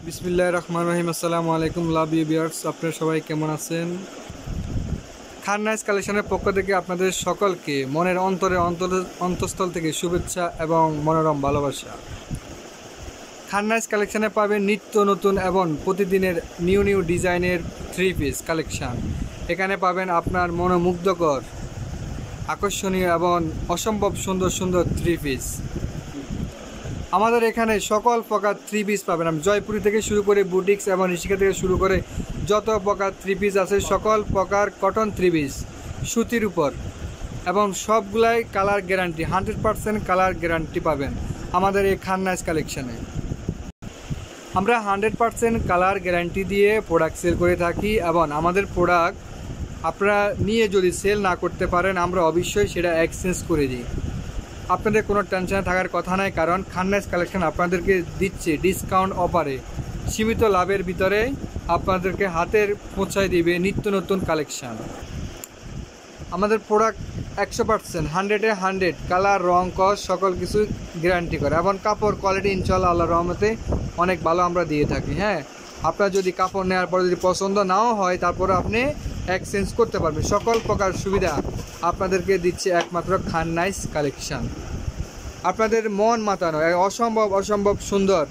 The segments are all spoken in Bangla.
বিসমিল্লাহির রহমানির রহিম। আসসালামু আলাইকুম লাভ ইউ ভিউয়ার্স, আপনারা সবাই কেমন আছেন? খান নাইস কালেকশনের পক্ষ থেকে আপনাদের সকলকে মনের অন্তঃস্থল থেকে শুভেচ্ছা এবং মনোরম ভালোবাসা। খান নাইস কালেকশনে পাবেন নিত্য নতুন এবং প্রতিদিনের নিউ ডিজাইনের থ্রি পিস কালেকশান। এখানে পাবেন আপনার মনোমুগ্ধকর, আকর্ষণীয় এবং অসম্ভব সুন্দর থ্রি পিস। আমাদের এখানে সকল প্রকার থ্রি পিস পাবেন। জয়পুরি থেকে শুরু করে বুটিক্স এবং ঋষিকা থেকে শুরু করে যত প্রকার থ্রি পিস আছে সকল প্রকার কটন থ্রি পিস সুতির উপর, এবং সবগুলাই কালার গ্যারান্টি, 100% কালার গ্যারান্টি পাবেন আমাদের এই খান নাইস কালেকশানে। আমরা 100% কালার গ্যারান্টি দিয়ে প্রোডাক্ট সেল করে থাকি, এবং আমাদের প্রোডাক্ট আপনারা নিয়ে যদি সেল না করতে পারেন আমরা অবশ্যই সেটা এক্সচেঞ্জ করে দিই। আপনাদের কোনো টেনশনে থাকার কথা নাই, কারণ খান নাইস কালেকশন আপনাদেরকে দিচ্ছে ডিসকাউন্ট অফারে, সীমিত লাভের ভিতরে আপনাদেরকে হাতের পৌঁছায় দিবে নিত্য নতুন কালেকশান। আমাদের প্রোডাক্ট 100% 100 কালার, রং, কস সকল কিছু গ্যারান্টি করে, এবং কাপড় কোয়ালিটি ইনশাআল্লাহ আল্লাহর রহমতে অনেক ভালো আমরা দিয়ে থাকি। হ্যাঁ, আপনার যদি কাপড় নেওয়ার পরে যদি পছন্দ নাও হয় তারপরে আপনি এক্সচেঞ্জ করতে পারবেন। সকল প্রকার সুবিধা আপনাদেরকে দিচ্ছে একমাত্র খান নাইস কালেকশান। আপনাদের মন মাতানো অসম্ভব সুন্দর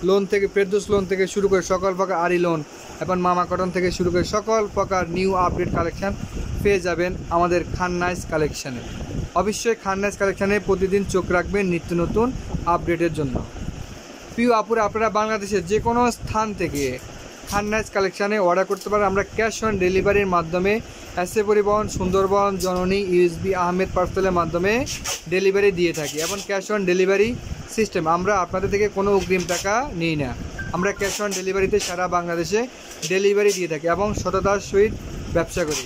লোন থেকে, ফেরদৌস লোন থেকে শুরু করে সকল প্রকার আরি লোন এবং মামা কটন থেকে শুরু করে সকল প্রকার নিউ আপডেট কালেকশান পেয়ে যাবেন আমাদের খান নাইস কালেকশানে। অবশ্যই খান নাইস কালেকশানে প্রতিদিন চোখ রাখবেন নিত্য নতুন আপডেটের জন্য। প্রিয় আপুরা, আপনারা বাংলাদেশের যে কোনো স্থান থেকে খান নাইস কালেকশানে অর্ডার করতে পারেন। আমরা ক্যাশ অন ডেলিভারির মাধ্যমে এসএ পরিবহন, সুন্দরবন, জননী, ইউএসবি, আহমেদ পার্সেলের মাধ্যমে ডেলিভারি দিয়ে থাকি, এবং ক্যাশ অন ডেলিভারি সিস্টেম। আমরা আপনাদের থেকে কোনো অগ্রিম টাকা নিই না, আমরা ক্যাশ অন ডেলিভারিতে সারা বাংলাদেশে ডেলিভারি দিয়ে থাকি এবং সততার সহিত ব্যবসা করি।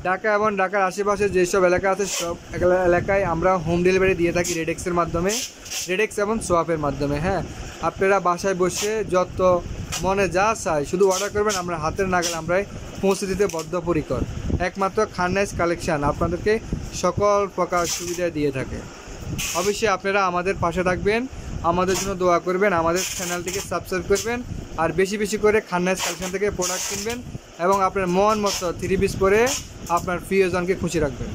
ঢাকা এবং ঢাকার আশেপাশে যেসব এলাকা আছে সব এলাকায় আমরা হোম ডেলিভারি দিয়ে থাকি রেডেক্সের মাধ্যমে, রেডেক্স এবং সোয়াপের মাধ্যমে। হ্যাঁ, আপনারা বাসায় বসে যত মনে যা চায় শুধু অর্ডার করবেন, আমরা হাতের নাগালে আমরা পৌঁছে দিতে বদ্ধপরিকর। একমাত্র খান নাইস কালেকশান আপনাদেরকে সকল প্রকার সুবিধা দিয়ে থাকে। অবশ্যই আপনারা আমাদের পাশে থাকবেন, আমাদের জন্য দোয়া করবেন, আমাদের চ্যানেলটিকে সাবস্ক্রাইব করবেন, আর বেশি করে খান নাইস কালেকশান থেকে প্রোডাক্ট কিনবেন এবং আপনার মন মতো থ্রি পিস পরে আপনার প্রিয়জনকে খুশি রাখবেন।